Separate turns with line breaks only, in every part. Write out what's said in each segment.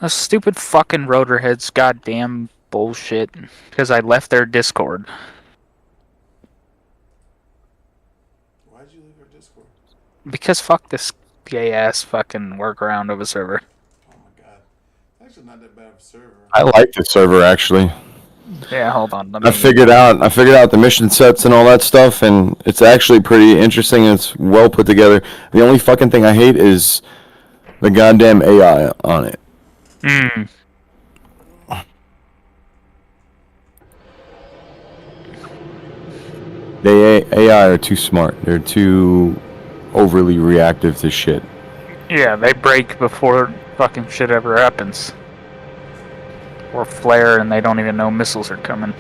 Those stupid fucking rotor heads, goddamn bullshit. Because I left their Discord.
Why'd you leave our Discord?
Because fuck this gay ass fucking workaround of a server.
Oh my god. It's actually not that bad of a server.
I like the server actually.
Yeah, hold on. Let me...
I figured out the mission sets and all that stuff, and it's actually pretty interesting and it's well put together. The only fucking thing I hate is the goddamn AI on it.
Hmm.
The AI are too smart. They're too overly reactive to shit.
Yeah, they break before fucking shit ever happens. Or flare and they don't even know missiles are coming.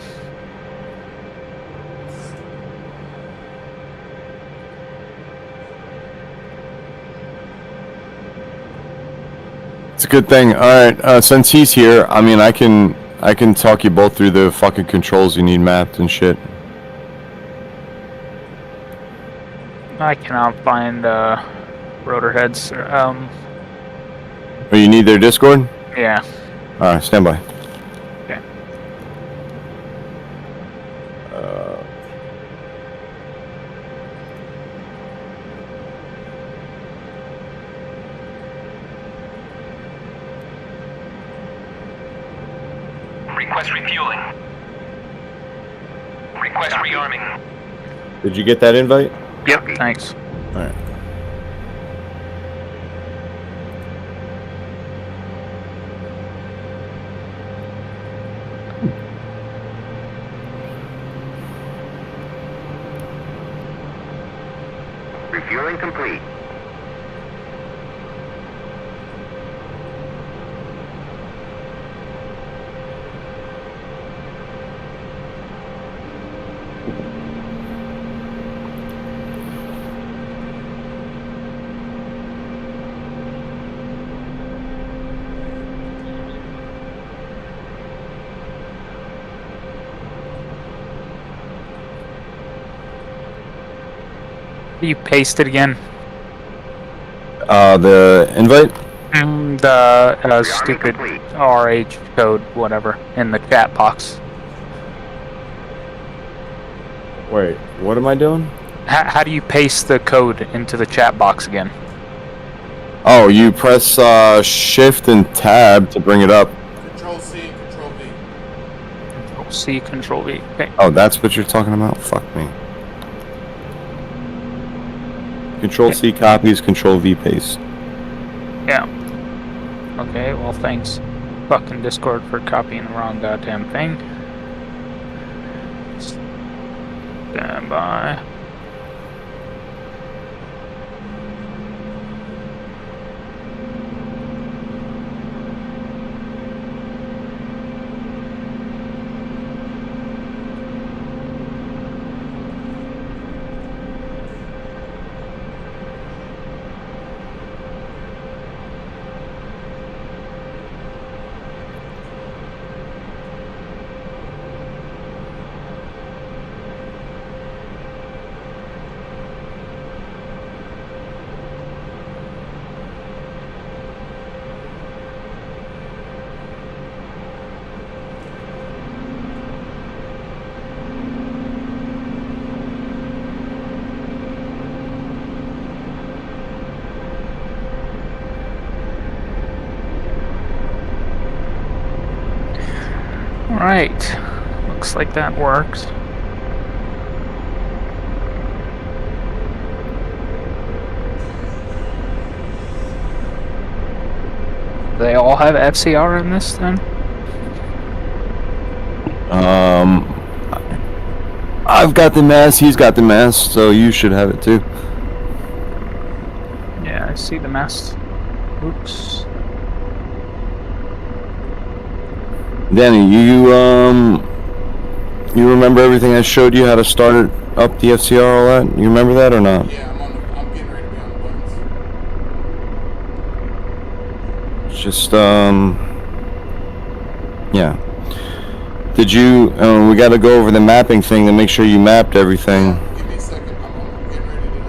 It's a good thing. Alright, since he's here, I mean, I can talk you both through the fucking controls you need mapped and shit.
I cannot find rotor heads.
Oh, you need their Discord?
Yeah.
Alright, stand by.
Okay.
Request refueling. Request rearming.
Did you get that invite?
Yep, thanks.
Alright.
Refueling complete.
You paste it again.
The invite?
The stupid RH code, whatever, in the chat box.
Wait, what am I doing?
How do you paste the code into the chat box again?
Oh, you press Shift and Tab to bring it up.
Control C and Control V.
Control C, Control V. Okay.
Oh, that's what you're talking about? Fuck me. Control C copies, Control V paste.
Yeah. Okay, well thanks. Fucking Discord for copying the wrong goddamn thing. Stand by. Alright. Looks like that works. They all have FCR in this then?
I've got the mask, he's got the mask, so you should have it too.
Yeah, I see the mast. Oops.
Danny, you remember everything I showed you how to start it up the FCR, all that? You remember that or not?
Yeah, I'm getting ready to be on the buttons.
Just yeah. Did you? We got to go over the mapping thing to make sure you mapped everything.
Give me a second. I'm getting ready to.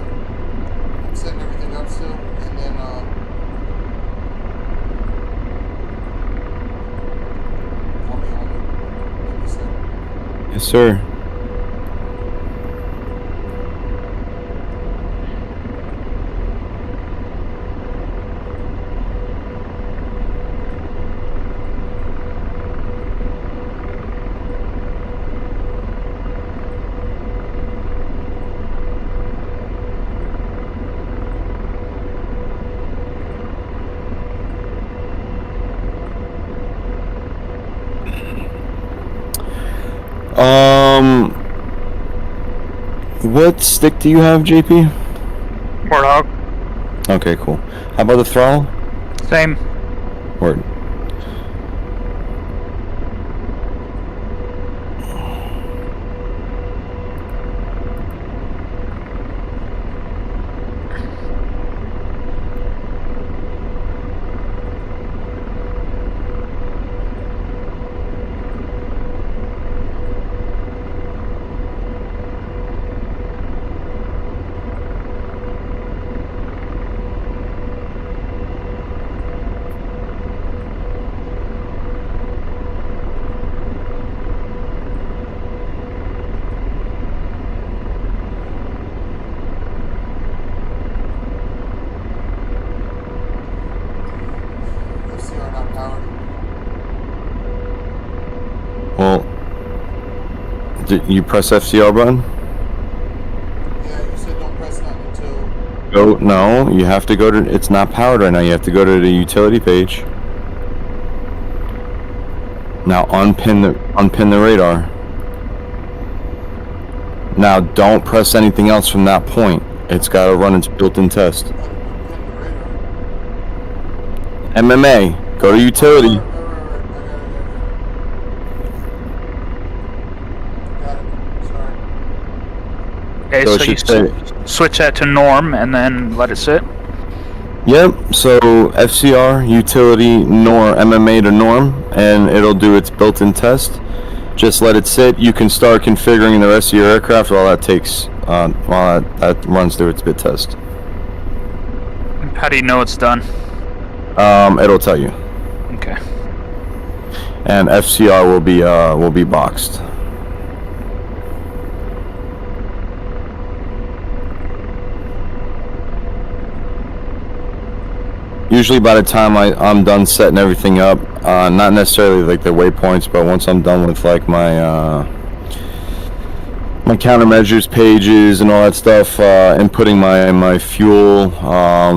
I'm setting everything up still, and then
Yes, sir. What stick do you have, JP?
Warthog.
Okay, cool. How about the throttle?
Same.
Word.
FCR not powered.
Well, did you press FCR button?
Yeah, you said don't press that until.
Go. No, you have to go to. It's not powered right now. You have to go to the utility page. Now unpin the radar. Now don't press anything else from that point. It's got to run its built-in test.
Unpin the radar.
MMA. Go to utility.
Right. I got it. Sorry.
Okay,
So
so,
it
you
should say.
switch that to norm and then let it sit.
Yep. So FCR utility norm MMA to norm, and it'll do its built-in test. Just let it sit. You can start configuring the rest of your aircraft while that takes while that runs through its bit test.
How do you know it's done?
It'll tell you.
Okay.
And FCR will be boxed. Usually by the time I'm done setting everything up, not necessarily like the waypoints, but once I'm done with like my my countermeasures pages and all that stuff, inputting my fuel,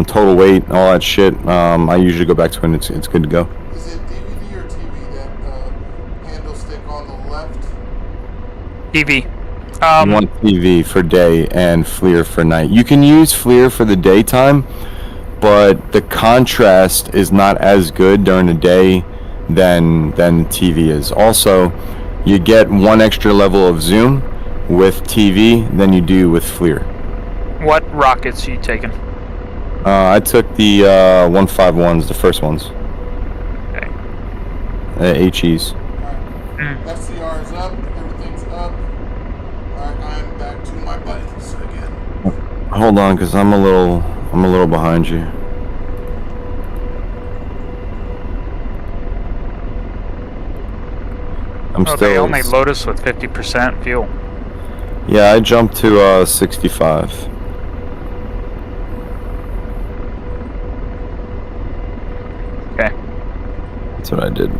total weight, all that shit, I usually go back to it and it's good to go.
Is it DVD or TV that handle stick on the left?
TV.
You want TV for day and FLIR for night. You can use FLIR for the daytime, but the contrast is not as good during the day than TV is. Also, you get one extra level of zoom with TV than you do with FLIR.
What rockets are you taking?
I took the 151s, the first ones.
Okay.
HEs.
Alright. FCR is up. Everything's up. Alright, I'm back to my buttons again.
Hold on, because I'm a little behind you. I'm
Oh,
still.
they only load us with 50% fuel.
Yeah, I jumped to 65.
Okay.
That's what I did.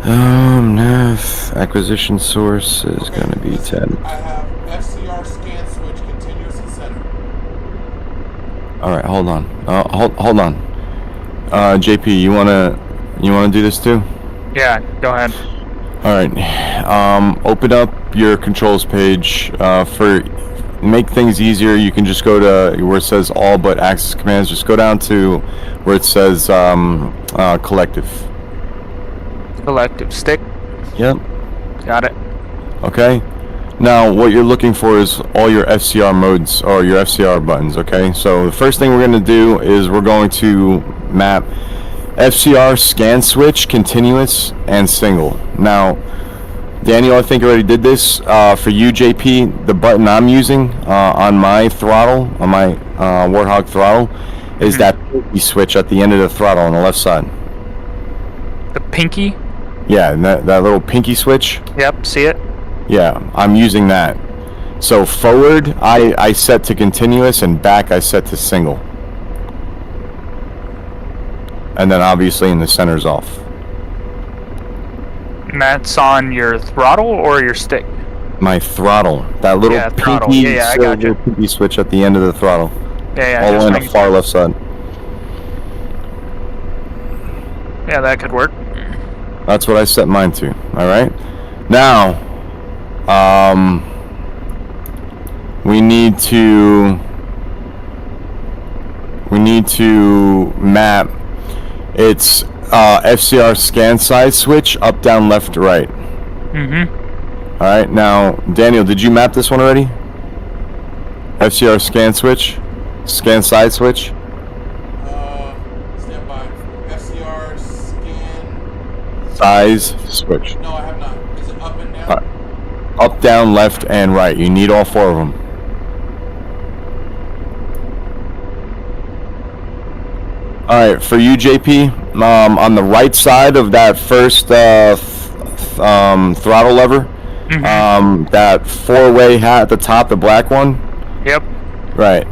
Nav acquisition source is going to be 10.
I have FCR scan switch continuous and center.
All right, hold on. Hold on. JP, you wanna do this too?
Yeah, go ahead.
All right. Open up your controls page. For make things easier, you can just go to where it says all but access commands. Just go down to where it says collective.
Collective stick.
Yep.
Got it.
Okay. Now, what you're looking for is all your FCR modes or your FCR buttons. Okay. So the first thing we're going to do is we're going to map FCR scan switch, continuous, and single. Now, Daniel, I think already did this. For you, JP, the button I'm using on my throttle, on my Warthog throttle, is that pinky switch at the end of the throttle on the left side.
The pinky?
Yeah, and that little pinky switch.
Yep, see it?
Yeah, I'm using that. So forward, I set to continuous, and back I set to single. And then obviously in the center's off.
And that's on your throttle or your stick?
My throttle, that little
Yeah, throttle.
pinky,
Yeah, I got you.
pinky switch at the end of the throttle.
Yeah,
all
just
on the
making
far
sure.
left side.
Yeah, that could work.
That's what I set mine to. All right. Now, we need to map. It's FCR scan size switch up, down, left, right.
Mm-hmm.
All right. Now, Daniel, did you map this one already? FCR scan switch, scan side switch.
Stand by. FCR scan.
Size switch.
No, I have not. Is it up and down?
Up, down, left, and right. You need all 4 of them. All right, for you, JP, on the right side of that first throttle lever, that 4-way hat at the top, the black one.
Yep.
Right.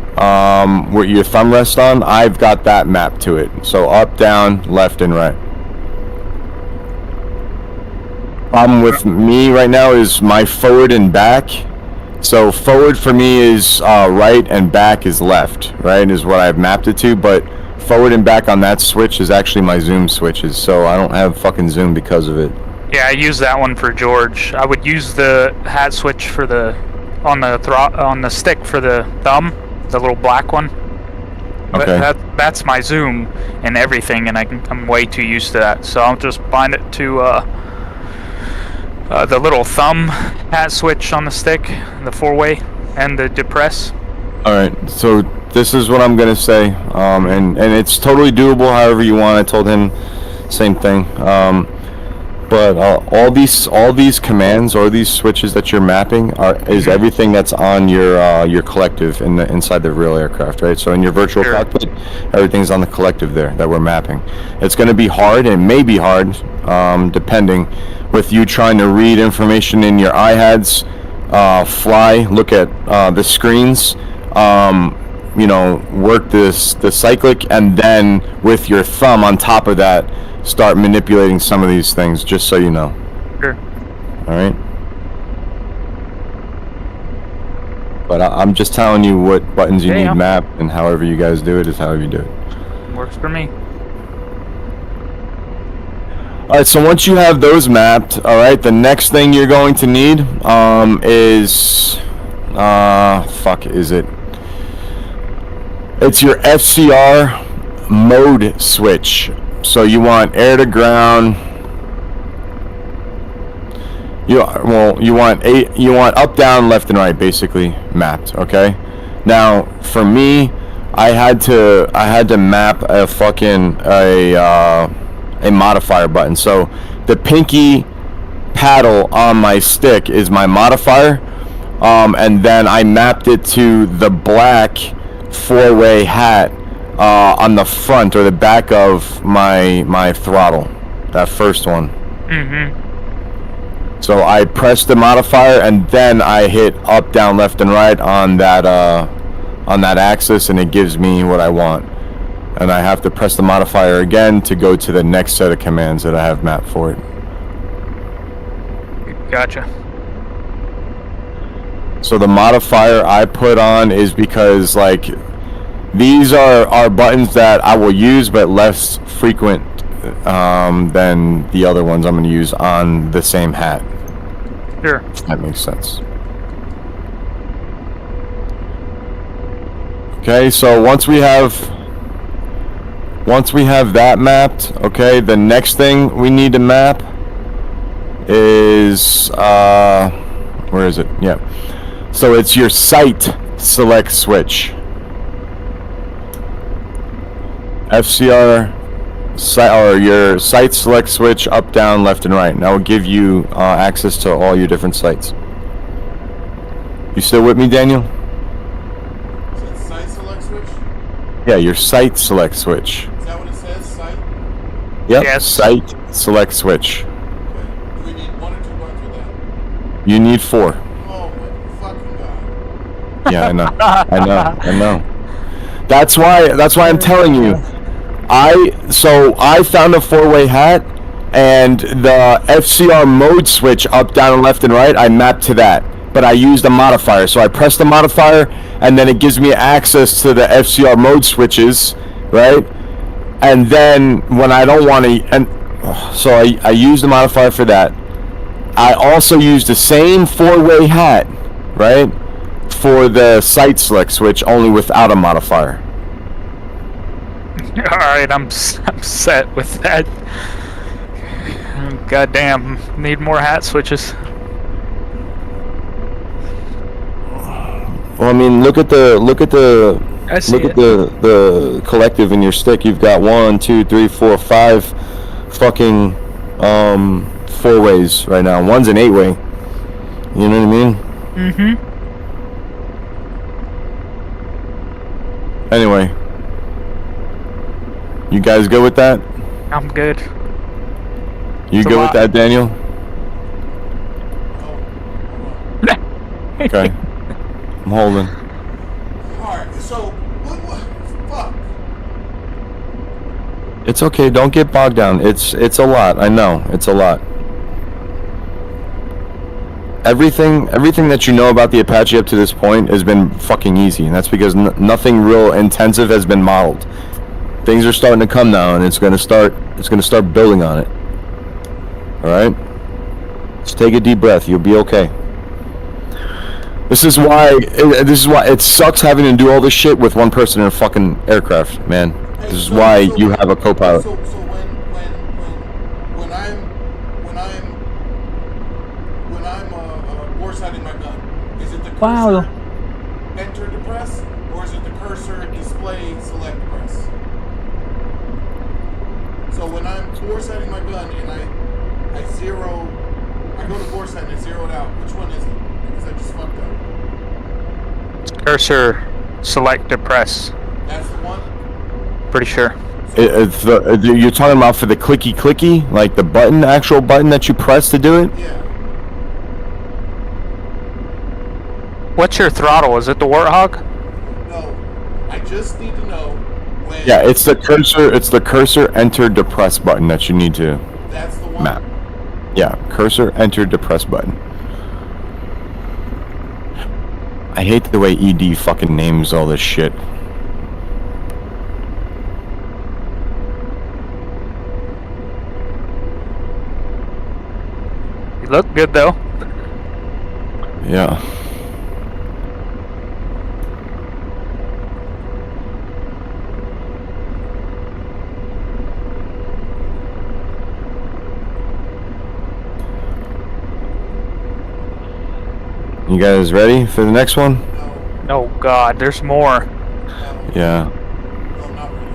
Where your thumb rests on, I've got that mapped to it. So up, down, left, and right. Problem with me right now is my forward and back. So forward for me is right and back is left, right, is what I've mapped it to, but forward and back on that switch is actually my zoom switches, so I don't have fucking zoom because of it.
Yeah, I use that one for George. I would use the hat switch for on the stick for the thumb, the little black one. But
Okay.
that's my zoom and everything, and I'm way too used to that. So I'll just bind it to the little thumb hat switch on the stick, the 4-way, and the depress.
All right, so this is what I'm gonna say, and it's totally doable however you want. I told him same thing, but all these commands or these switches that you're mapping is everything that's on your collective inside the real aircraft, right? So in your virtual
Sure.
cockpit, everything's on the collective there that we're mapping. It's going to be hard, and may be hard, depending, with you trying to read information in your iHads, fly, look at the screens. Work the cyclic, and then with your thumb on top of that, start manipulating some of these things, just so you know.
Sure.
All right. But I'm just telling you what buttons you need mapped, and however you guys do it is however you do it.
Works for me.
All right. So once you have those mapped, all right, the next thing you're going to need is it's your FCR mode switch. So you want air to ground. You want up, down, left, and right, basically mapped. Okay. Now for me, I had to map a modifier button. So the pinky paddle on my stick is my modifier, and then I mapped it to the black 4-way hat on the front or the back of my throttle, that first one. So I pressed the modifier, and then I hit up, down, left, and right on that axis, and it gives me what I want. And I have to press the modifier again to go to the next set of commands that I have mapped for it.
Gotcha.
So the modifier I put on is because, like, these are buttons that I will use, but less frequent than the other ones I'm going to use on the same hat.
Sure.
If that makes sense. Okay, so once we have that mapped, okay, the next thing we need to map is where is it? Yeah. So it's your sight select switch. FCR or your sight select switch, up, down, left, and right. And that will give you access to all your different sights. You still with me, Daniel?
Is that sight select switch?
Yeah, your sight select switch.
Is that what it says? Sight?
Yep.
Yes.
Sight select switch. You need 4.
Oh my fucking god.
Yeah, I know. That's why I'm telling you. I found a 4-way hat, and the FCR mode switch up, down, and left and right, I mapped to that. But I used a modifier. So I press the modifier, and then it gives me access to the FCR mode switches, right? And then when I don't want to, so I use the modifier for that. I also use the same 4-way hat, right, for the sight select switch, only without a modifier.
All right, I'm set with that. Goddamn, need more hat switches.
Well, I mean, look at the
I see
look
it.
at the collective in your stick. You've got 1, 2, 3, 4, 5 fucking 4-ways right now. One's an 8-way. You know what I mean?
Mm-hmm.
Anyway, you guys good with that?
I'm good.
You
It's a
good
lot.
with that, Daniel?
Oh,
Okay. I'm holding.
alright, so, what, fuck.
It's okay. Don't get bogged down. It's a lot. I know. It's a lot. Everything that you know about the Apache up to this point has been fucking easy, and that's because nothing real intensive has been modeled. Things are starting to come now, and it's gonna start building on it. All right. Just take a deep breath. You'll be okay. This is why it sucks having to do all this shit with one person in a fucking aircraft, man.
Hey,
This is
so-
why
so
you
when-
have a co-pilot.
So when I'm bore sighting my gun, is it the cursor
Wow.
enter to press, or is it the cursor display select press? So when I'm bore sighting my gun and I go to bore sight and I zero it out, which one is it? Because I just fucked up.
Cursor, select, depress.
That's the one?
Pretty sure.
It's you're talking about for the clicky, like the button, actual button that you press to do it?
Yeah.
What's your throttle? Is it the Warthog?
No. I just need to know when
Yeah, it's the cursor enter depress button that you need to
that's the one.
map. Yeah, cursor enter depress button. I hate the way ED fucking names all this shit.
You look good though.
Yeah. You guys ready for the next one?
No,
Oh god, there's more.
no,
Yeah.
no, not ready.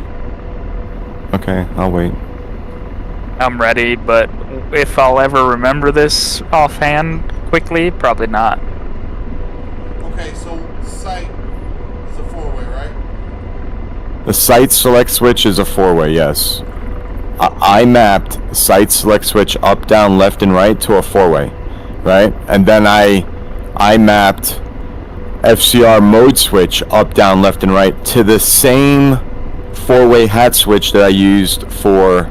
Okay, I'll wait.
I'm ready, but if I'll ever remember this offhand quickly, probably not.
Okay, so sight is a 4-way, right?
The sight select switch is a 4-way, yes. I mapped sight select switch up, down, left, and right to a 4-way, right? And then I mapped FCR mode switch up, down, left, and right to the same 4-way hat switch that I used for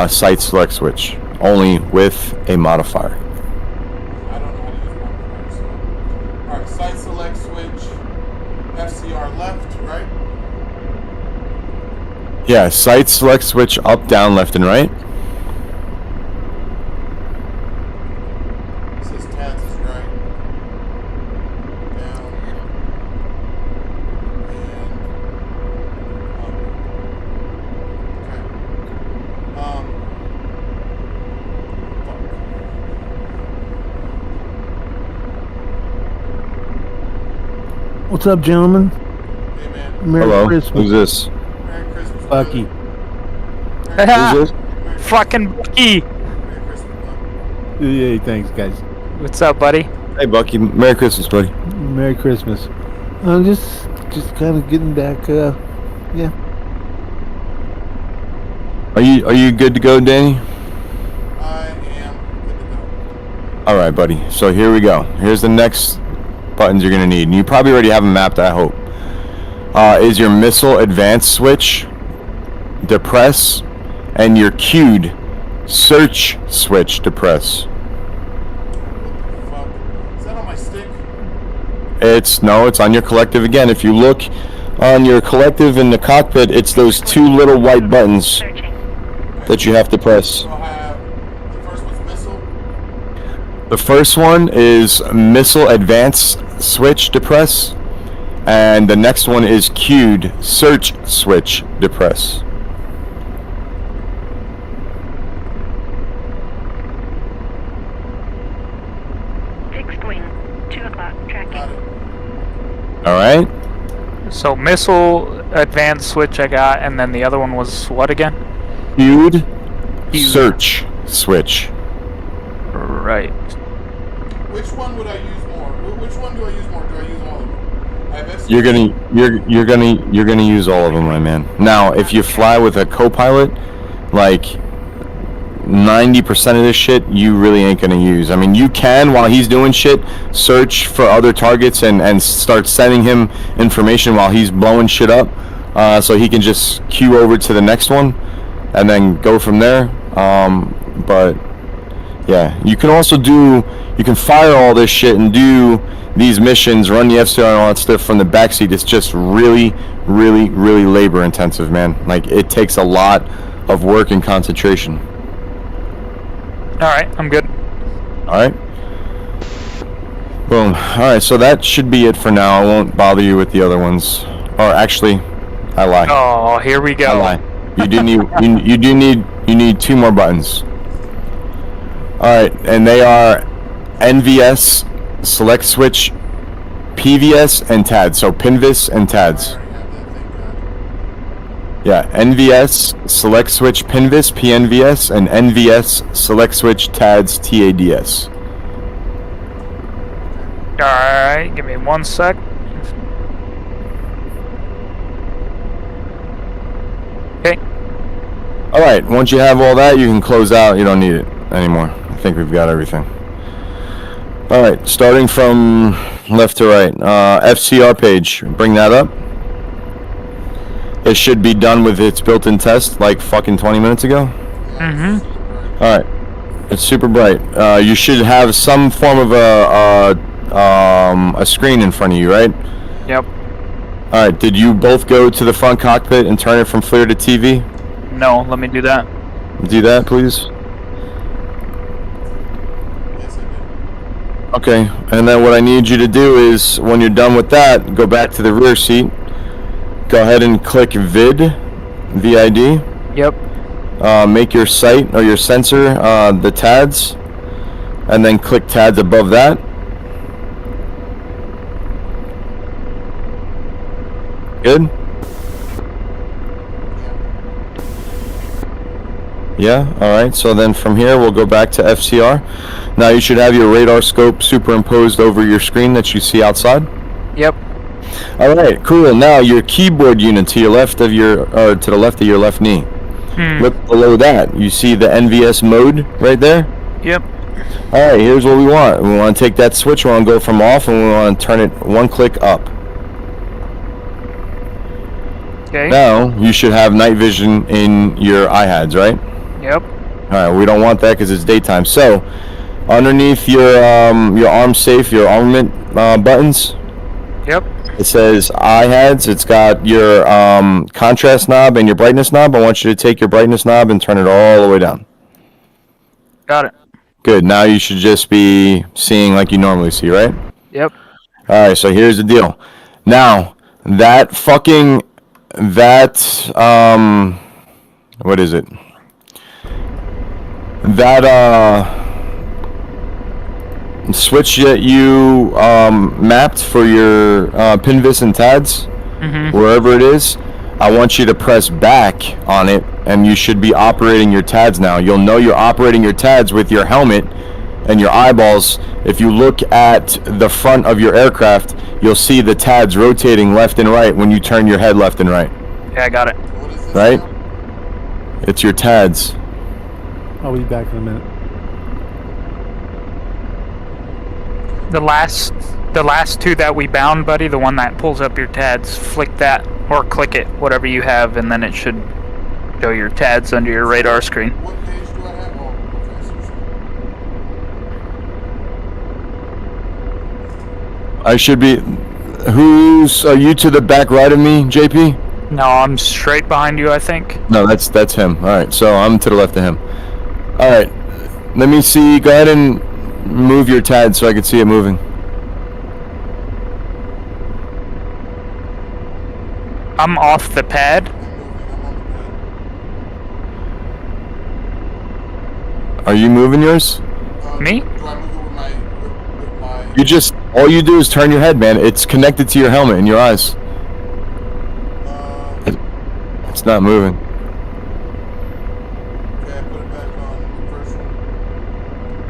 sight select switch, only with a modifier.
I don't know how to use modifiers. So. Alright, sight select switch, FCR left, right?
Yeah, sight select switch up, down, left, and right.
It says tabs is right. Down. And up. Okay.
What's up, gentlemen?
Hey man.
Merry
Hello,
Christmas.
who's this?
Merry Christmas.
Bucky.
Merry
Who's this?
Merry
Fucking Bucky!
Merry Christmas, bud.
Yeah, thanks, guys.
What's up, buddy?
Hey, Bucky. Merry Christmas, buddy.
Merry Christmas. I'm just kind of getting back. Yeah.
Are you good to go, Danny?
I am good to go.
All right, buddy. So here we go. Here's the next buttons you're gonna need. And you probably already have them mapped, I hope. Is your missile advance switch, depress, and your queued search switch depress.
Fuck. Is that on my stick?
It's on your collective again. If you look on your collective in the cockpit, it's those two little white buttons that you have to press.
So I have the first one's missile.
The first one is missile advance switch depress, and the next one is queued search switch depress.
Fixed wing, 2 o'clock, tracking.
Got it.
All right.
So missile advanced switch I got, and then the other one was what again?
Queued search switch.
Right.
Which one would I use more? Which one do I use more? Do I use all of them? I have SC.
You're gonna use all of them, my man. Now, if you fly with a co-pilot, like 90% of this shit, you really ain't gonna use. I mean, you can, while he's doing shit, search for other targets and start sending him information while he's blowing shit up, so he can just queue over to the next one and then go from there. But yeah, you can also you can fire all this shit and do these missions, run the FCR and all that stuff from the backseat. It's just really, really, really labor intensive, man. Like, it takes a lot of work and concentration.
Alright, I'm good.
Alright. Boom. Alright, so that should be it for now. I won't bother you with the other ones. Or actually, I lie.
Oh, here we go.
I lie. You do need you need 2 more buttons. Alright, and they are NVS, select switch, PVS, and TADS. So PINVS and TADS.
I already have that, thank God.
Yeah, NVS, select switch, PINVS, PNVS, and NVS, select switch, TADS, TADS.
Alright, give me 1 sec. Okay.
Alright, once you have all that, you can close out. You don't need it anymore. I think we've got everything. Alright, starting from left to right. FCR page, bring that up. It should be done with its built-in test like fucking 20 minutes ago.
Mm-hmm.
Alright, it's super bright. You should have some form of a screen in front of you, right?
Yep.
Alright, did you both go to the front cockpit and turn it from FLIR to TV?
No, let me do that.
Do that, please.
Yes, I did.
Okay, and then what I need you to do is, when you're done with that, go back to the rear seat. Go ahead and click VID.
Yep.
Make your sight or your sensor the TADS, and then click TADS above that. Good? Yeah, alright, so then from here we'll go back to FCR. Now you should have your radar scope superimposed over your screen that you see outside.
Yep.
Alright, cool. Now your keyboard unit to your left of your to the left of your left knee. Look below that. You see the NVS mode right there?
Yep.
Alright, here's what we want. We want to take that switch, we want to go from off, and we want to turn it 1 click up.
Okay.
Now you should have night vision in your iHads, right?
Yep.
Alright, we don't want that because it's daytime. So, underneath your arm safe, your armament buttons,
Yep.
it says iHads. It's got your contrast knob and your brightness knob. I want you to take your brightness knob and turn it all the way down.
Got it.
Good. Now you should just be seeing like you normally see, right?
Yep.
Alright, so here's the deal. Now, that what is it? That switch that you mapped for your PINVS and TADS, wherever it is, I want you to press back on it, and you should be operating your TADS now. You'll know you're operating your TADS with your helmet and your eyeballs. If you look at the front of your aircraft, you'll see the TADS rotating left and right when you turn your head left and right.
Yeah, I got it.
What is this
Right?
now?
It's your TADS.
I'll be back in a minute.
The last two that we bound, buddy, the one that pulls up your TADs, flick that or click it, whatever you have, and then it should show your TADs under your radar screen.
What page do I have? Oh, okay, so
I should be. Are you to the back right of me, JP?
No, I'm straight behind you, I think.
No, that's him. All right, so I'm to the left of him. All right, let me see. Go ahead and move your TAD so I can see it moving.
I'm off the pad.
I'm on the pad.
Are you moving yours?
Me?
Do I move it with my...
You just, all you do is turn your head, man. It's connected to your helmet and your eyes. It's not moving.
Okay, I put it back on the first one.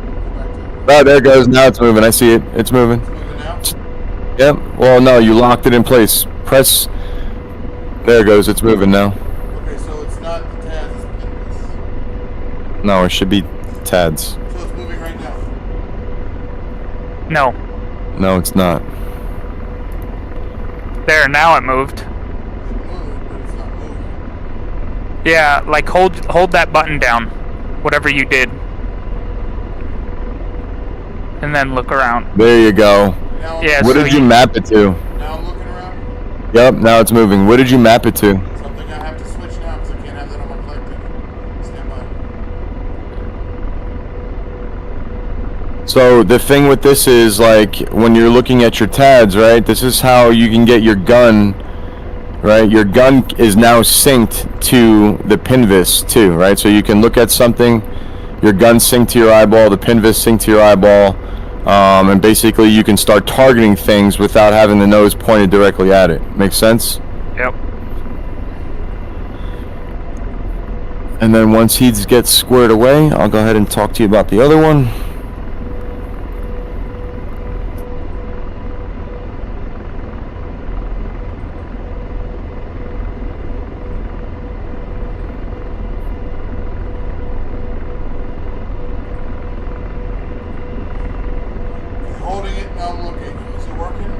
Go back to it.
Oh, there it goes. Now it's moving. I see it. It's moving.
It's moving now?
Yep. Well, no, you locked it in place. Press. There it goes. It's moving now.
Okay, so it's not the TADs, it's pinless.
No, it should be TADs.
So it's moving right now.
No.
No, it's not.
There, now it moved.
It moved, but it's not moving.
Yeah, like hold that button down, whatever you did, and then look around.
There you go.
Now,
Yeah.
What
so
did you map it to?
now I'm looking around.
Yep. Now it's moving. What did you map it to?
Something I have to switch now because I can't have that on my collective. Stand by.
So the thing with this is, like, when you're looking at your TADs, right? This is how you can get your gun, right? Your gun is now synced to the pinvis too, right? So you can look at something, your gun synced to your eyeball, the pinvis synced to your eyeball, and basically you can start targeting things without having the nose pointed directly at it. Makes sense?
Yep.
And then once he gets squared away, I'll go ahead and talk to you about the other one.
Holding it, now I'm looking. Is it working?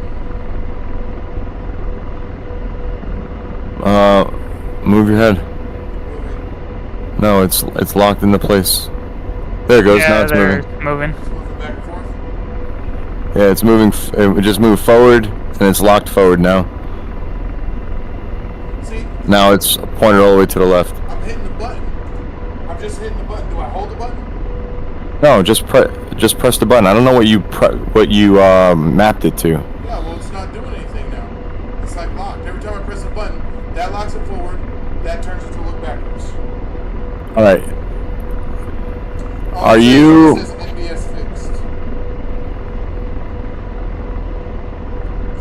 Move your head.
Moving.
No, it's locked into place. There it goes.
Yeah,
Now it's
they're
moving.
moving.
It's moving back and forth.
Yeah, it's moving. It just moved forward, and it's locked forward now.
See,
Now it's pointed all the way to the left.
I'm hitting the button. I'm just hitting the button. Do I hold the button?
No, just press the button. I don't know what you mapped it to.
Yeah, well, it's not doing anything now. It's like locked. Every time I press the button, that locks it forward. That turns it to look backwards.
All right.
Oh,
Are you-
It says NBS fixed.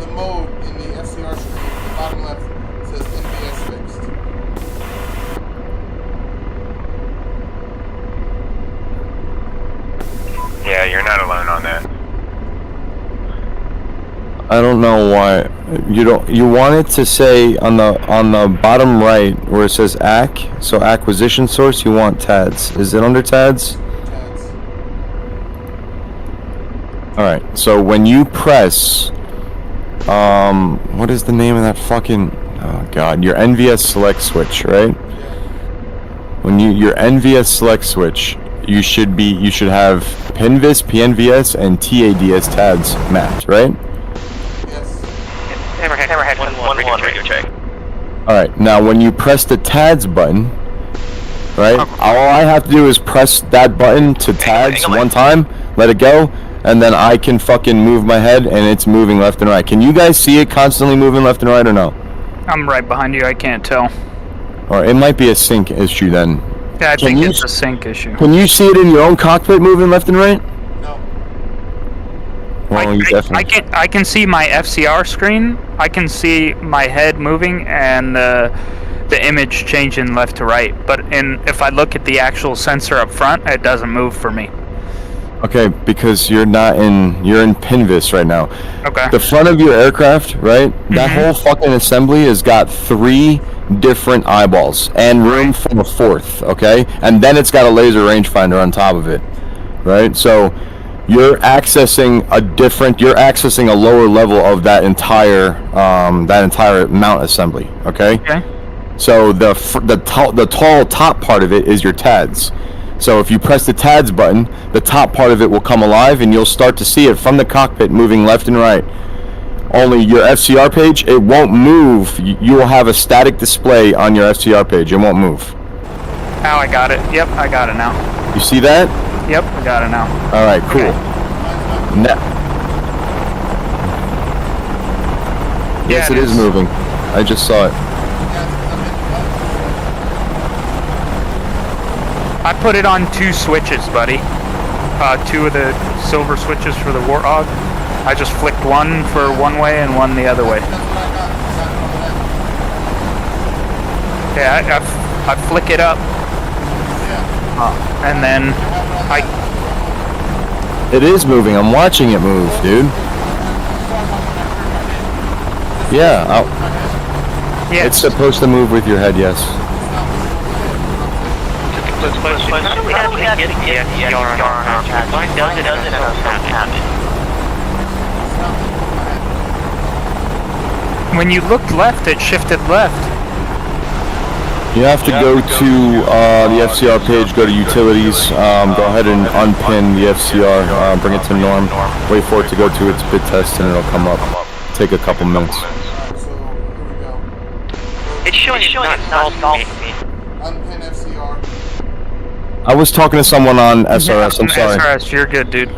The mode in the FCR screen, the bottom left, says NBS fixed.
Yeah, you're not alone on that.
I don't know why you want it to say on the bottom right where it says AC, so acquisition source. You want TADs. Is it under TADs?
Tabs.
All right. So when you press, what is the name of that fucking? Oh God, your NVS select switch, right? When your NVS select switch, you should have PINVS, PNVS, and TADS tabs mapped, right?
Yes.
Hammerhead 1-1 radio check.
All right. Now, when you press the TADS button, right? All I have to do is press that button to TADS
hang on.
one time, let it go, and then I can fucking move my head, and it's moving left and right. Can you guys see it constantly moving left and right, or no?
I'm right behind you. I can't tell.
Or it might be a sync issue then.
Yeah, I
Can
think
you
it's a sync issue.
Can you see it in your own cockpit moving left and right?
No.
Well, you definitely.
I can see my FCR screen. I can see my head moving and the image changing left to right. But if I look at the actual sensor up front, it doesn't move for me.
Okay, because you're in PINVS right now.
Okay.
The front of your aircraft, right? That whole fucking assembly has got 3 different eyeballs and room for a 4th, okay? And then it's got a laser rangefinder on top of it, right? So you're accessing a lower level of that entire mount assembly. Okay.
Okay.
So the tall top part of it is your TADS. So if you press the TADS button, the top part of it will come alive, and you'll start to see it from the cockpit moving left and right. Only your FCR page, it won't move. You will have a static display on your FCR page. It won't move.
Now I got it. Yep, I got it now.
You see that?
Yep, I got it now.
All right, cool.
Okay.
Yes, it is moving. I just saw it.
I put it on 2 switches, buddy. 2 of the silver switches for the warthog. I just flicked one for one way and one the other way. Yeah, I flick it up. And then
It is moving. I'm watching it move, dude. Yeah.
yeah,
It's supposed to move with your head, yes.
How do we get the FCR on our chat? Why does it happen?
when you looked left, it shifted left.
You have to go to the FCR page, go to utilities, go ahead and unpin the FCR, bring it to norm, wait for it to go to its bit test, and it'll come up. Take a couple minutes.
Alright, so here we go.
It's showing it's not installed for me.
Unpin FCR.
I was talking to someone on SRS, I'm sorry.
SRS, you're good, dude.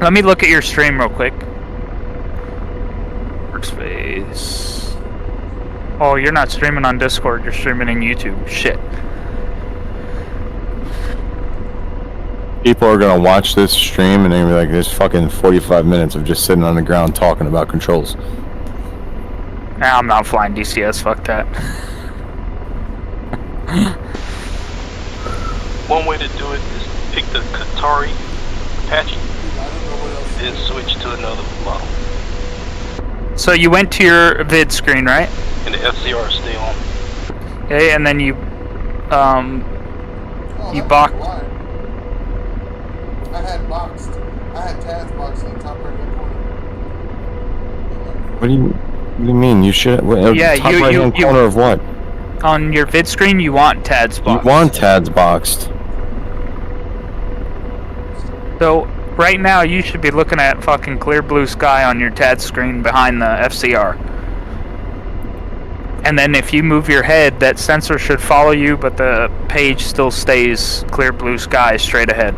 Let me look at your stream real quick. Workspace. Oh, you're not streaming on Discord, you're streaming in YouTube. Shit.
People are gonna watch this stream and they're gonna be like, there's fucking 45 minutes of just sitting on the ground talking about controls.
Nah, I'm not flying DCS, fuck that.
One way to do it is pick the Qatari Apache, then switch to another model.
So you went to your vid screen, right?
And the FCR is still on.
Okay, and then you
Oh,
boxed.
why. I had TADS boxed in the top right hand corner.
What do you mean? You should.
Yeah,
top
you-
right hand corner of what?
On your vid screen, you want TADS box.
You want TADS boxed.
So right now, you should be looking at fucking clear blue sky on your TADS screen behind the FCR. And then if you move your head, that sensor should follow you, but the page still stays clear blue sky straight ahead.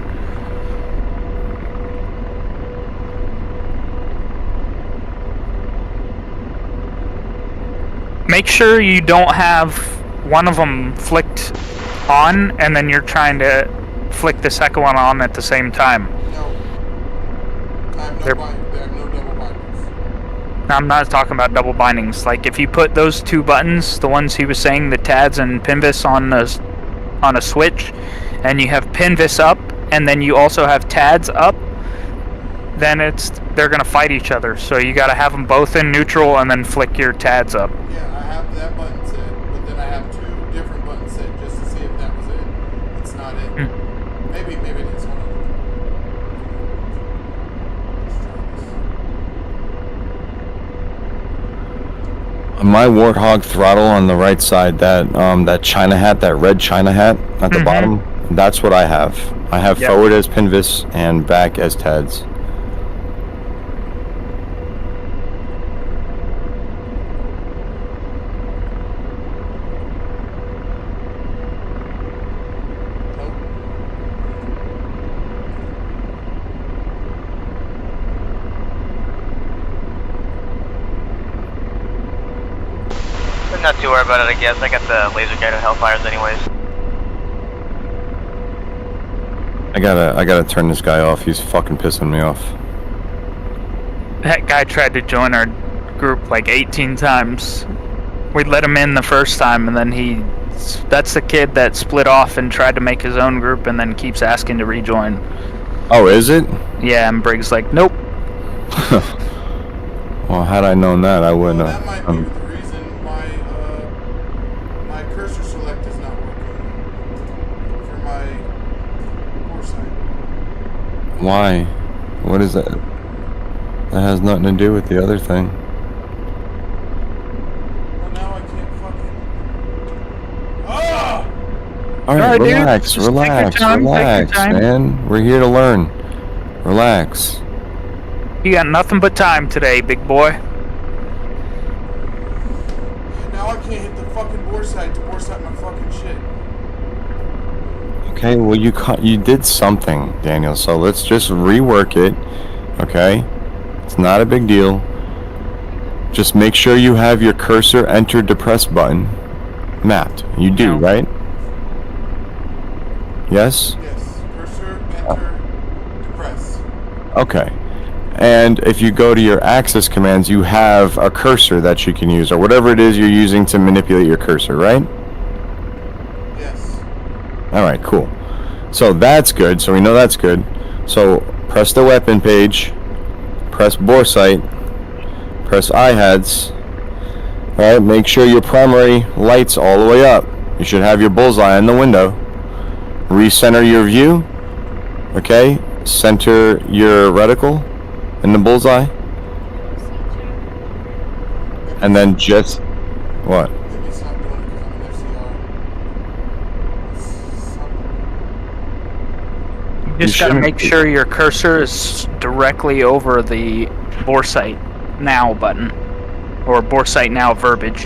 Make sure you don't have one of them flicked on, and then you're trying to flick the second one on at the same time.
No. I have no double bindings.
I'm not talking about double bindings. Like if you put those 2 buttons, the ones he was saying, the TADS and PINVIS on a switch, and you have PINVIS up, and then you also have TADS up, then they're gonna fight each other. So you gotta have them both in neutral and then flick your TADS up.
Yeah, I have that button set, but then I have 2 different buttons set just to see if that was it. It's not it. Maybe it is. Hold on. Let's try this.
My warthog throttle on the right side, that China hat, that red China hat at the bottom, that's what I have. I have
Yep.
forward as PINVIS and back as TADS.
Not too worried about it, I guess. I got the laser guided Hellfires anyways.
I gotta turn this guy off. He's fucking pissing me off.
That guy tried to join our group like 18 times. We let him in the first time, and then that's the kid that split off and tried to make his own group and then keeps asking to rejoin.
Oh, is it?
Yeah, and Briggs like, nope.
Well, had I known that, I wouldn't
Well,
have.
that might be the reason why my cursor select is not working for my foresight.
Why? What is that? That has nothing to do with the other thing.
Well, now I can't fucking... Ah!
Alright,
Alright, dude,
relax,
just take your
relax,
time, take your
relax,
time.
man. We're here to learn. Relax.
You got nothing but time today, big boy.
Now I can't hit the fucking bore sight to bore sight my fucking shit.
Okay, well you did something, Daniel, so let's just rework it, okay? It's not a big deal. Just make sure you have your cursor enter depress button mapped. You do,
No.
right? Yes?
Yes. Cursor, enter, depress.
Okay. And if you go to your access commands, you have a cursor that you can use, or whatever it is you're using to manipulate your cursor, right?
Yes.
Alright, cool. So that's good, so we know that's good. So press the weapon page, press bore sight, press IHADS. Alright, make sure your primary light's all the way up. You should have your bullseye in the window. Recenter your view. Okay, center your reticle in the bullseye. And then just... what?
Maybe stop doing it because I'm an FCR.
You just gotta
shouldn't-
make sure your cursor is directly over the bore sight now button. Or bore sight now verbiage.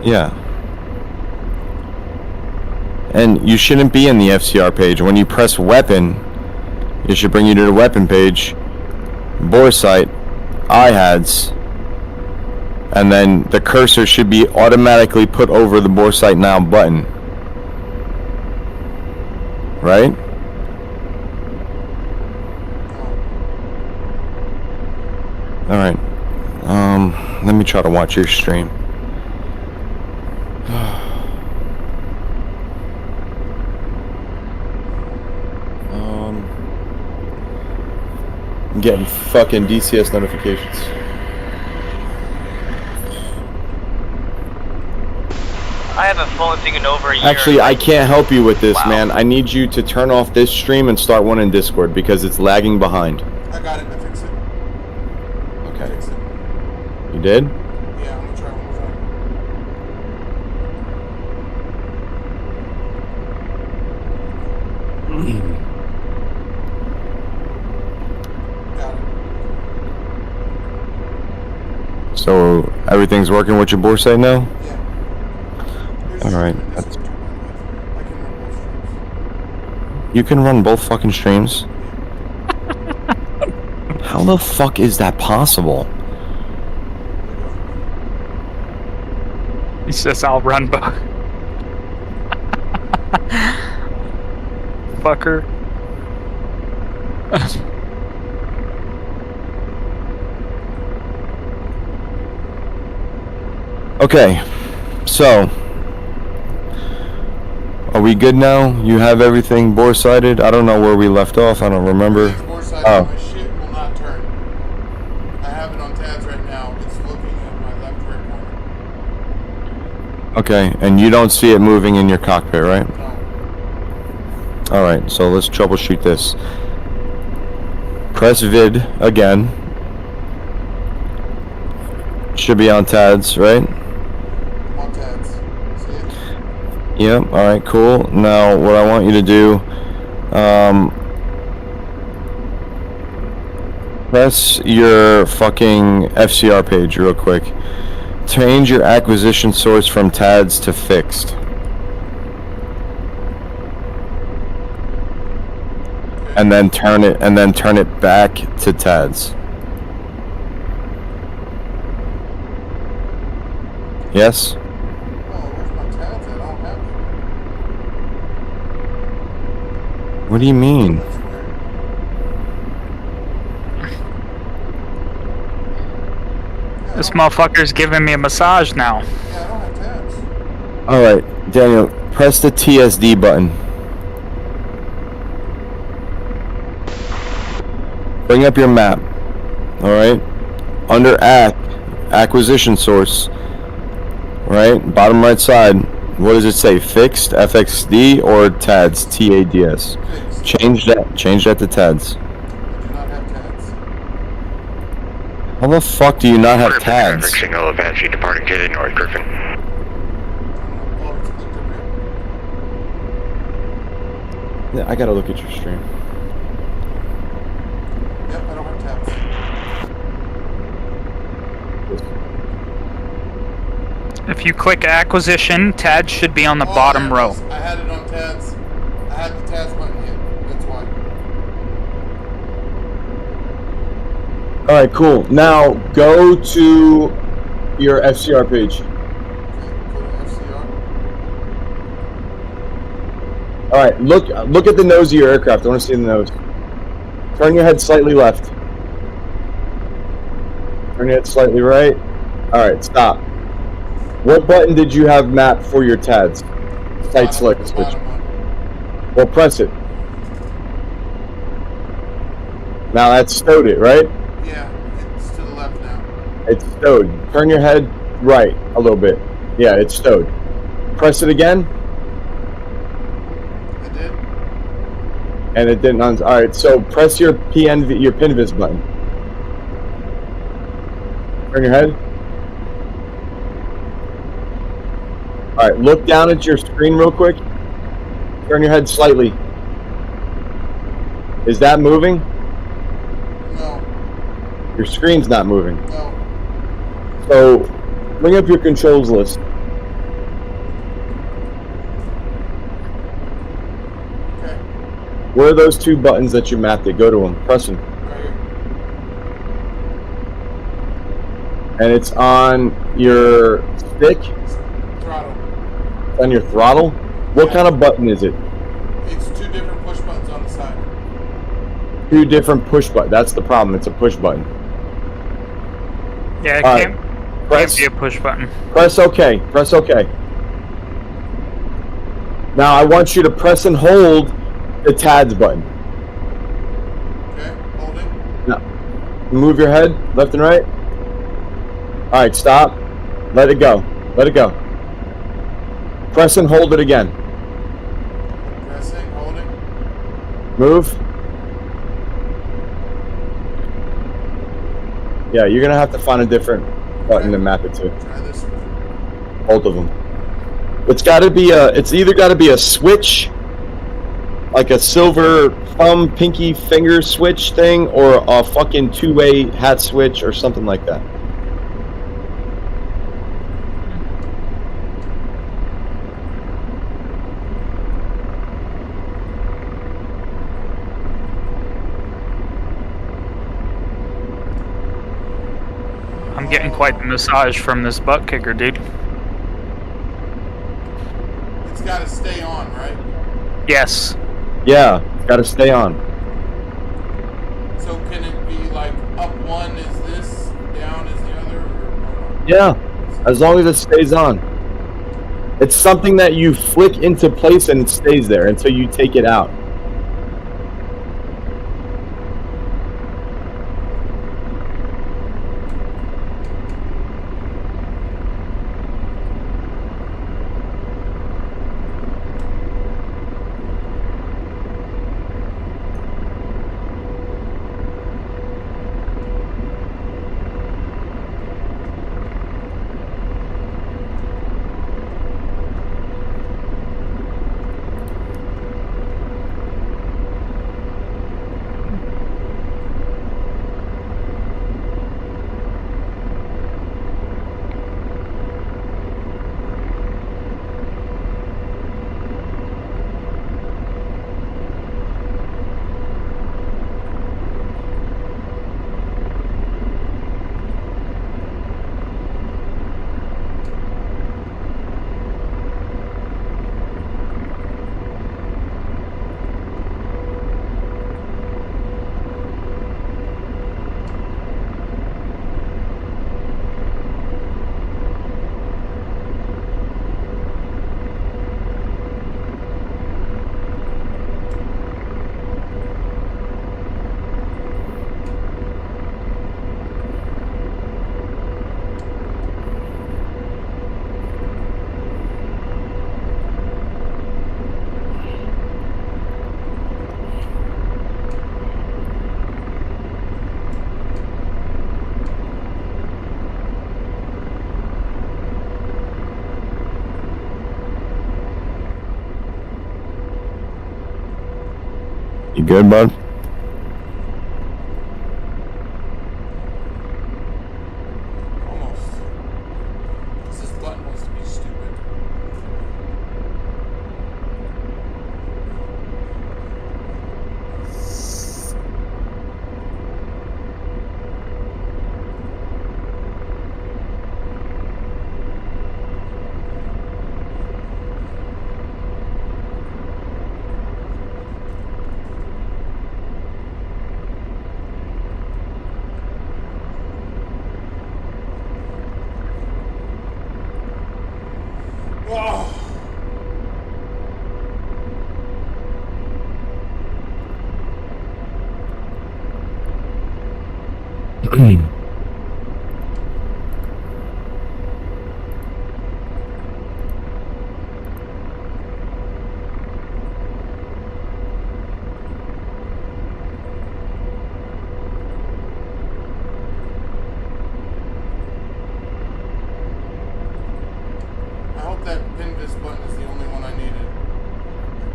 Yeah. And you shouldn't be in the FCR page. When you press weapon, it should bring you to the weapon page, bore sight, IHADS, and then the cursor should be automatically put over the bore sight now button. Right? Alright. Let me try to watch your stream. I'm getting fucking DCS notifications.
I haven't fallen thinking over a year.
Actually, I can't help you with this,
Wow.
man. I need you to turn off this stream and start one in Discord because it's lagging behind.
I got it. I fixed it.
Okay.
Fix it.
You did?
Yeah, I'm gonna try one more time. Got it.
So everything's working with your bore sight now?
Yeah. Here's
All right,
this
that's-
one, I can run both streams.
You can run both fucking streams? How the fuck is that possible?
He says I'll run both. Fucker.
Okay, so are we good now? You have everything bore sighted? I don't know where we left off. I don't remember.
It's more side,
Oh.
my shit will not turn. I have it on tabs right now. It's looking at my left rear corner.
Okay, and you don't see it moving in your cockpit, right?
No.
Alright, so let's troubleshoot this. Press vid again. Should be on TADS, right?
I'm on tabs. See it?
Yep, alright, cool. Now, what I want you to do, press your fucking FCR page real quick. Change your acquisition source from TADS to fixed. And then turn it back to TADS. Yes?
Oh, where's my tabs at? I don't have it.
What do you mean?
That's weird. Yeah,
This motherfucker's giving me a massage now.
yeah, I don't have tabs.
Alright, Daniel, press the TSD button. Bring up your map. Alright? Under acquisition source. Right? Bottom right side. What does it say? Fixed, FXD, or TADS? TADS.
Fixed.
Change that to TADS.
I do not have TADS.
How the fuck do you not have TADS?
Traffic signal Apache departing to the north, Griffin.
Oh, it's clicked up here.
Yeah, I gotta look at your stream.
Yep, I don't have TADS.
If you click acquisition, TAD should be on the bottom
there it
row.
is. I had it on TADS. I had the TADS button hit. That's why.
Alright, cool. Now, go to your FCR page.
Okay, go to FCR.
Alright, look at the nose of your aircraft. I want to see the nose. Turn your head slightly left. Turn your head slightly right. Alright, stop. What button did you have mapped for your TADS? Sight select switch.
Bottom one.
Well, press it. Now that's stowed it, right?
Yeah, it's to the left now.
It's stowed. Turn your head right a little bit. Yeah, it's stowed. Press it again.
I did.
And it didn't. All right. So press your PinVis button. Turn your head. All right. Look down at your screen real quick. Turn your head slightly. Is that moving?
No.
Your screen's not moving.
No.
So bring up your controls list.
Okay.
Where are those two buttons that you mapped it? Go to them. Press them.
Right here.
And it's on your stick.
Throttle.
On your throttle. What kind of button is it?
It's two different push buttons on the side.
Two different push buttons. That's the problem. It's a push button.
Yeah, it
All
can't be a push button.
Press OK. Press OK. Now I want you to press and hold the TADS button.
Okay, hold it.
Now, move your head left and right. All right, stop. Let it go. Let it go. Press and hold it again.
Pressing, holding.
Move. Yeah, you're gonna have to find a different button to map it to.
Try this.
Both of them. It's gotta be it's either gotta be a switch, like a silver thumb, pinky, finger switch thing, or a fucking two-way hat switch or something like that.
I'm getting quite the massage from this butt kicker, dude.
It's got to stay on, right?
Yes.
Yeah, it's gotta stay on.
So can it be like up one is this, down is the other? Or
Yeah, as long as it stays on. It's something that you flick into place and it stays there until you take it out. You good, bud?
Almost. This button wants to be stupid. I hope that Pinvis button is the only one I needed.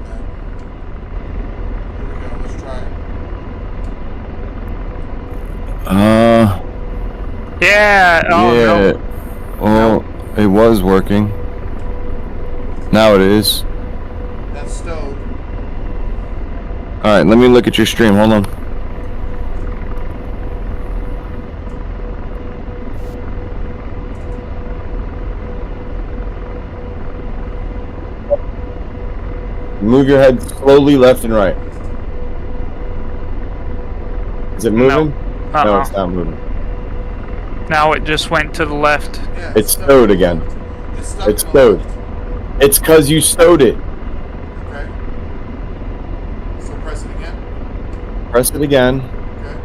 Okay. Here we go, let's try it.
Yeah. Oh
yeah.
no.
Well, it was working. Now it is.
That's stowed.
Alright, let me look at your stream. Hold on. Move your head slowly left and right. Is it moving?
No.
No, it's not moving.
Now it just went to the left.
Yeah,
It's stowed again. It's stowed. It's cause you stowed it.
Okay. So press it again.
Press it again.
Okay.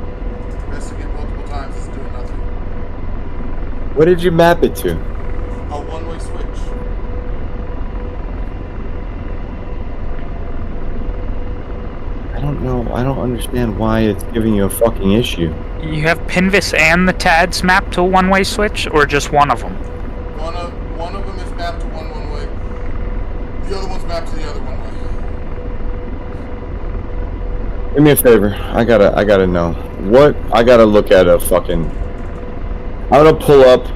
Press it again multiple times. It's doing nothing.
What did you map it to?
A one-way switch.
I don't know. I don't understand why it's giving you a fucking issue.
You have Pinvis and the TADS mapped to a one-way switch, or just one of them?
One of them is mapped to one way. The other one's mapped to the other one way.
Do me a favor. I gotta know. What? I gotta look at a fucking... I'm gonna pull up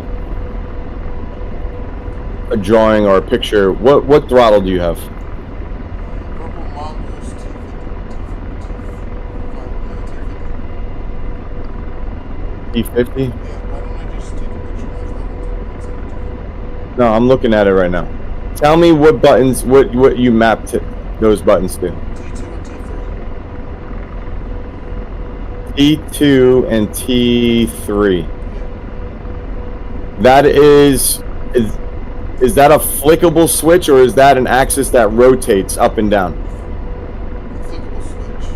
a drawing or a picture. What throttle do you have?
Purple Mongoose
E50?
Yeah, why don't I just take a picture of that and send it to you?
No, I'm looking at it right now. Tell me what buttons, what you mapped those buttons to.
T2 and T3.
T2 and T3.
Yeah.
That is that a flickable switch or is that an axis that rotates up and down?
Flickable switch.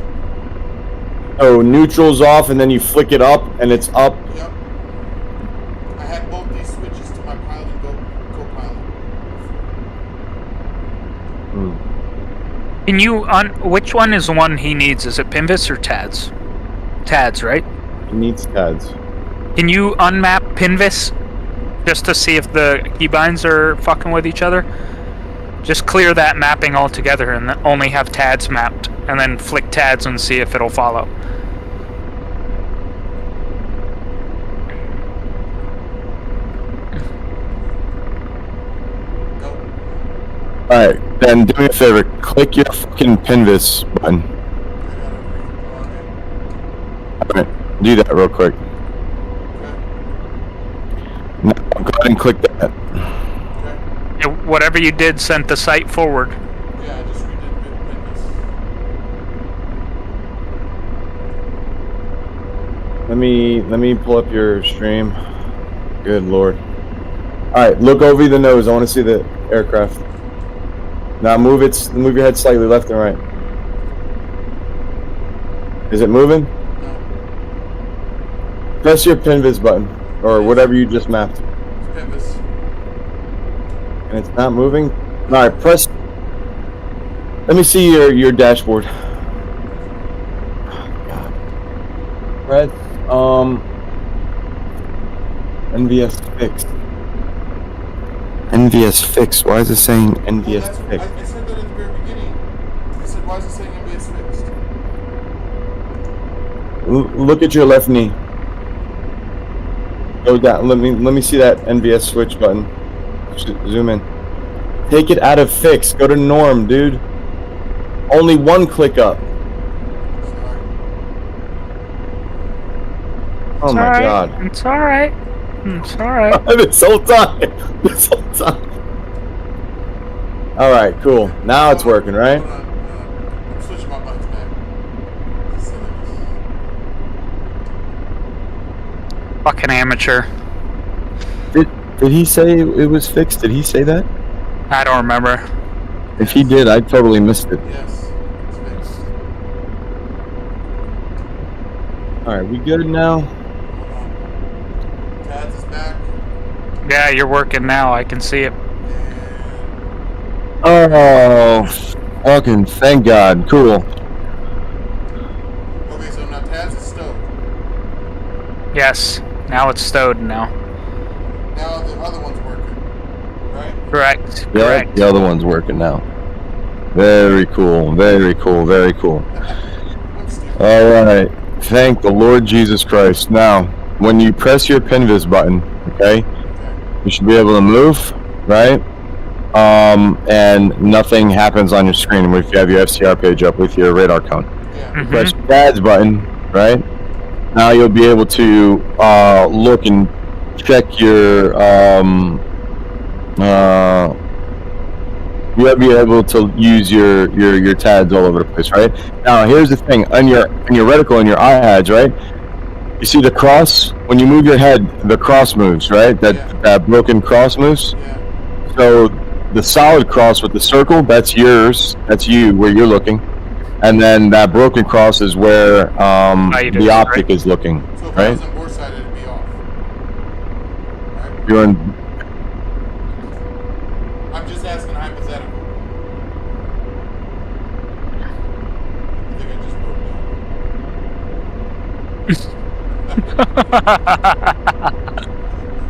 Oh, neutral's off and then you flick it up and it's up.
Yep. I had both these switches to my pilot and co-pilot.
Hmm.
Can you which one is the one he needs? Is it Pinvis or TADS? TADS, right?
It needs TADS.
Can you unmap Pinvis just to see if the keybinds are fucking with each other? Just clear that mapping altogether and only have TADS mapped, and then flick TADS and see if it'll follow.
Nope.
Alright, then do me a favor. Click your fucking Pinvis button.
I got it.
Alright, do that real quick.
Okay.
Now, go ahead and click that.
Okay.
Yeah, whatever you did sent the sight forward.
Yeah, I just redid Pinvis.
Let me pull up your stream. Good lord. Alright, look over the nose. I want to see the aircraft. Now move your head slightly left and right. Is it moving?
No.
Press your Pinvis button. Or whatever you just mapped.
It's Pinvis.
And it's not moving? Alright, press... Let me see your dashboard. God. Press, NVS fixed. NVS fixed. Why is it saying NVS
Well,
fixed?
I said that at the very beginning. I said, why is it saying NVS fixed?
look at your left knee. Go down. Let me see that NVS switch button. Zoom in. Take it out of fixed. Go to norm, dude. Only one click up. Oh my god.
It's alright. It's alright.
This whole time. This whole time. Alright, cool. Now it's working, right?
I'm switching my buttons back.
Fucking amateur.
Did he say it was fixed? Did he say that?
I don't remember.
If he did, I totally missed it.
Yes, it's fixed.
Alright, we good now?
Taz is back.
Yeah, you're working now. I can see it.
Oh, fucking thank God. Cool.
Okay, so now Taz is stowed.
Yes. Now it's stowed now.
Now the other one's working, right?
Correct.
Yeah,
Correct.
the other one's working now. Very cool. Very cool. Very cool. Alright. Thank the Lord Jesus Christ. Now, when you press your PinVis button, okay, you should be able to move, right? And nothing happens on your screen if you have your FCR page up with your radar cone.
Yeah.
Press your dad's button, right? Now you'll be able to look and check your you'll be able to use your TADs all over the place, right? Now here's the thing, on your reticle and your IHADs, right? You see the cross? When you move your head, the cross moves, right? That broken cross moves.
Yeah.
So the solid cross with the circle, that's yours. That's you, where you're looking. And then that broken cross is where the optic is looking,
So if I
right?
was on board side, it'd be off. Right?
You're in.
I'm just asking hypothetical. I think I just broke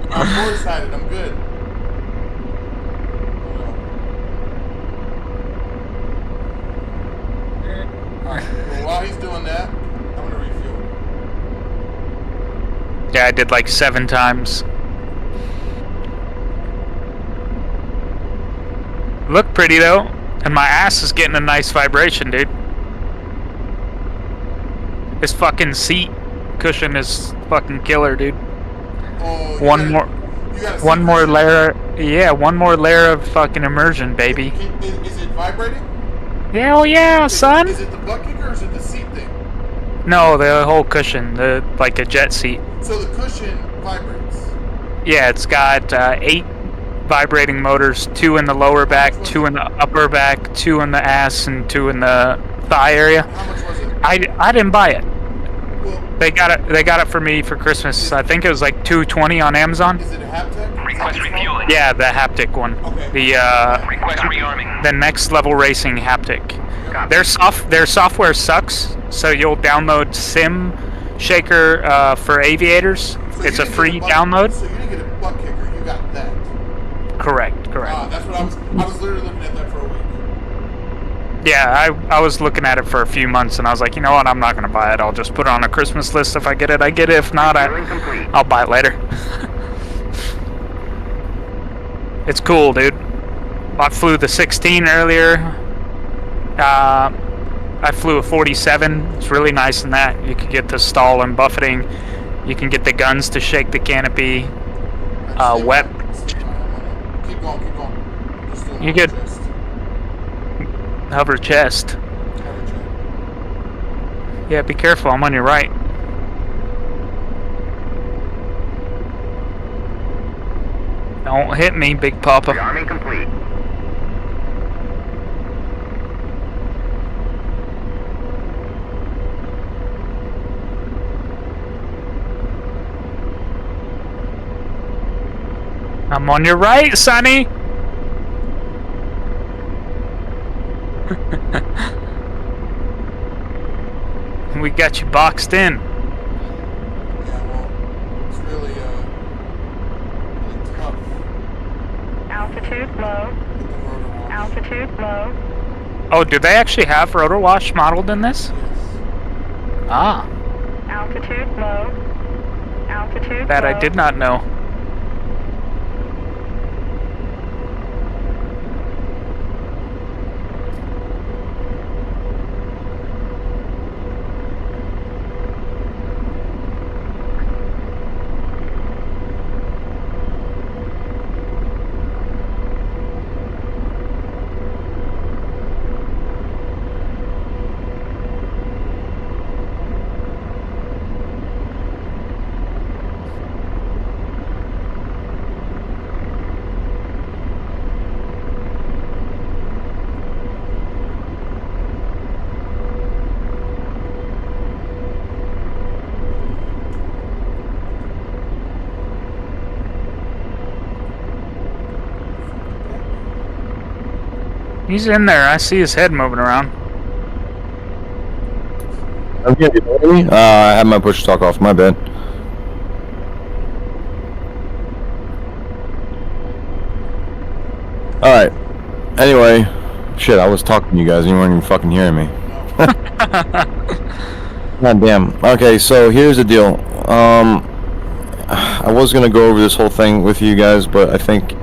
down. I'm board sided, I'm good. Alright, well, while he's doing that, I'm gonna refuel.
Yeah, I did like 7 times. Look pretty though, and my ass is getting a nice vibration, dude. This fucking seat cushion is fucking killer, dude.
Oh,
One more layer. Yeah, one more layer of fucking immersion, baby.
Is it vibrating?
Hell yeah, son.
Is it the butt kicker or is it the seat thing?
No, the whole cushion, like a jet seat.
So the cushion vibrates.
Yeah, it's got 8 vibrating motors, 2 in the lower back, 2 in the upper back, 2 in the ass, and 2 in the thigh area.
How much was it?
I didn't buy it.
Well,
They got it for me for Christmas. I think it was like $220 on Amazon.
is it a haptic?
Request refueling.
Yeah, the haptic one.
Okay.
Request rearming.
The Next Level Racing haptic. Their software sucks, so you'll download Sim Shaker for aviators.
So
It's
you
a
didn't
free
get
download.
So you didn't get a butt kicker, you got that.
Correct.
That's what I was literally looking at that for a week.
Yeah, I was looking at it for a few months, and I was like, you know what, I'm not going to buy it. I'll just put it on a Christmas list. If I get it, I get it. If not, I'll buy it later. It's cool, dude. I flew the 16 earlier. I flew a 47. It's really nice in that. You can get the stall and buffeting. You can get the guns to shake the canopy. Wet.
Keep going. Just doing
You
hover
get-
chest.
Hover chest.
Hover chest.
Yeah, be careful. I'm on your right. Don't hit me, Big Papa.
Rearming complete.
I'm on your right, Sonny. We got you boxed in.
Yeah, well, it's really tough
Altitude low.
with the rotor wash.
Altitude low.
Oh, do they actually have rotor wash modeled in this?
Yes.
Ah.
Altitude low. Altitude
That
low.
I did not know. He's in there. I see his head moving around.
I'm here. You hear me? I had my push talk off. My bad. All right. Anyway, shit. I was talking to you guys, and you weren't even fucking hearing me. God damn. Okay, so here's the deal. I was gonna go over this whole thing with you guys, but I think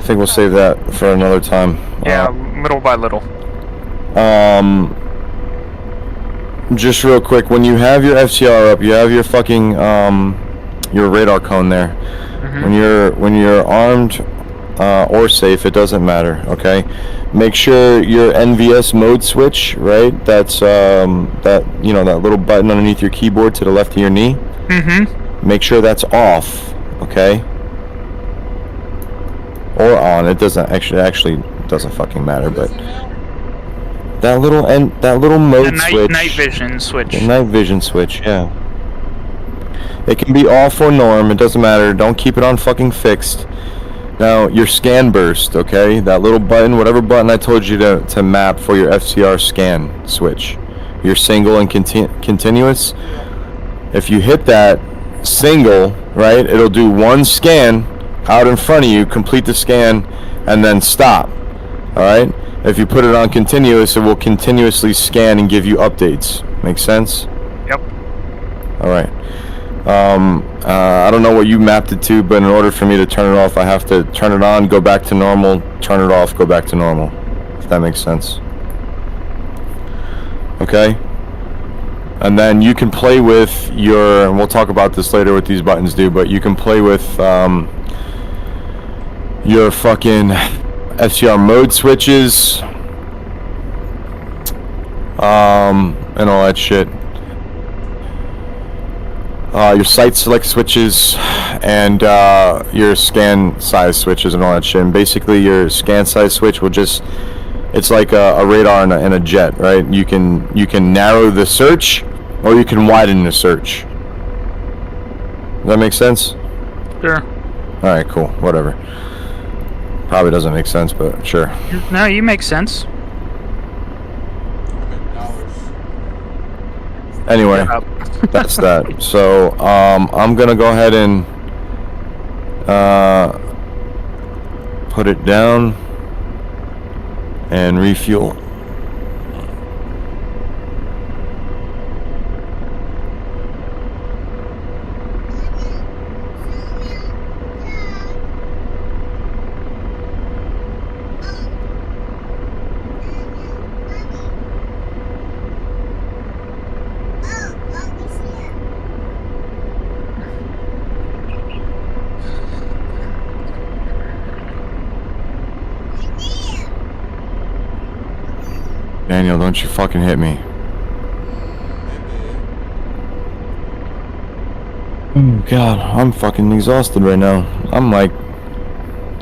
we'll save that for another time.
Yeah, little by little.
Just real quick, when you have your FCR up, you have your fucking your radar cone there.
Mm-hmm.
When you're armed or safe, it doesn't matter. Okay, make sure your NVS mode switch, right? That's that little button underneath your keyboard to the left of your knee.
Mm-hmm.
Make sure that's off. Okay. Or on. It doesn't actually doesn't fucking matter, but that little mode switch.
Night vision switch.
The night vision switch, yeah. It can be off or norm, it doesn't matter. Don't keep it on fucking fixed. Now, your scan burst, okay? That little button, whatever button I told you to map for your FCR scan switch. Your single and continuous. If you hit that single, right, it'll do one scan out in front of you, complete the scan, and then stop. Alright? If you put it on continuous, it will continuously scan and give you updates. Make sense?
Yep.
Alright. I don't know what you mapped it to, but in order for me to turn it off, I have to turn it on, go back to normal, turn it off, go back to normal. If that makes sense. Okay? And then you can play with your, and we'll talk about this later what these buttons do, but you can play with your fucking FCR mode switches, and all that shit. Your sight select switches, and your scan size switches and all that shit. And basically your scan size switch will just, it's like a radar and a jet, right? You can narrow the search, or you can widen the search. Does that make sense?
Sure.
Alright, cool. Whatever. Probably doesn't make sense, but sure.
No, you make sense.
Anyway, that's that. So, I'm gonna go ahead and put it down and refuel. Daniel, don't you fucking hit me. Oh God, I'm fucking exhausted right now. I'm like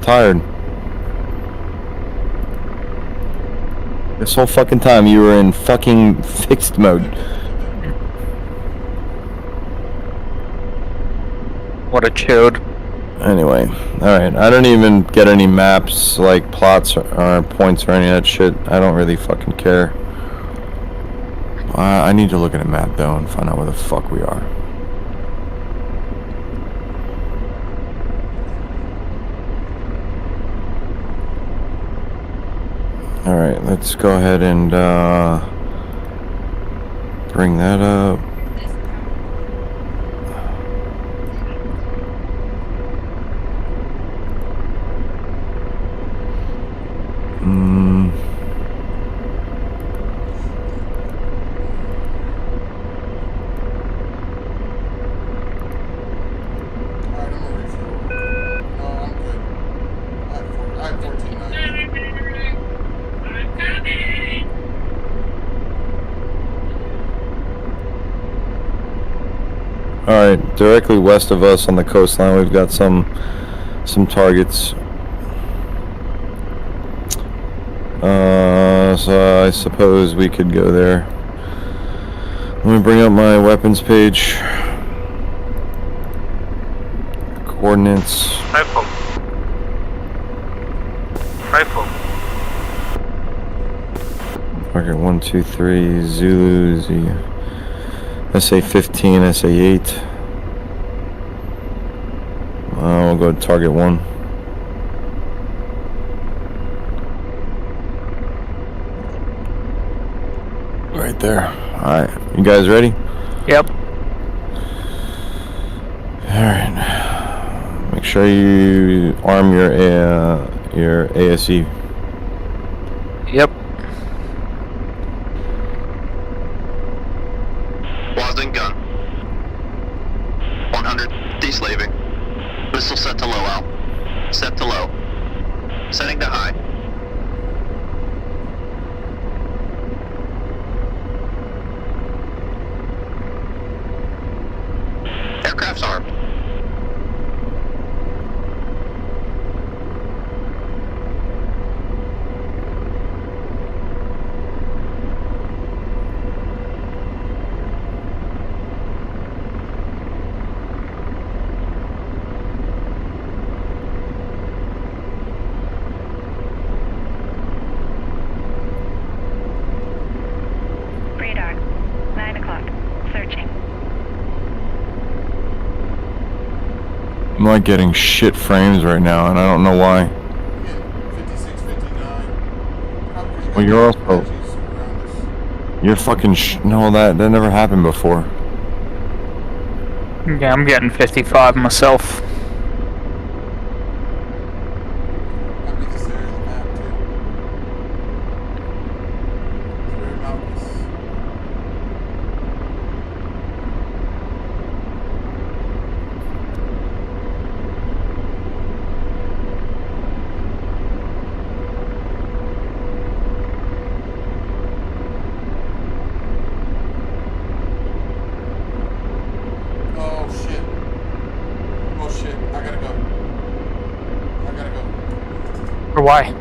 tired. This whole fucking time you were in fucking fixed mode.
What a chode.
Anyway, alright, I don't even get any maps, like plots or points or any of that shit. I don't really fucking care. I need to look at a map though and find out where the fuck we are. Alright, let's go ahead and bring that up.
Alright, I'm gonna refuel. No, I'm good. I have 1490.
Alright, directly west of us on the coastline, we've got some targets. So I suppose we could go there. Let me bring up my weapons page. Coordinates.
Rifle. Rifle.
Target 1, 2, 3, Zulu, SA 15, SA 8. We'll go to target 1. Right there. Alright, you guys ready?
Yep.
Alright. Make sure you arm your ASE.
Yep.
Wasden gun. 100. Deslaving. Whistle set to low out. Set to low. Setting to high. Aircraft's armed.
Radar. 9 o'clock. Searching.
I'm like getting shit frames right now, and I don't know why.
Again, 56, 59.
Well, you're also... You're fucking no, that never happened before.
Yeah, I'm getting 55 myself.
Might be this area of the map too. It's very mountainous. Oh shit. Oh shit. I gotta go.
Or why?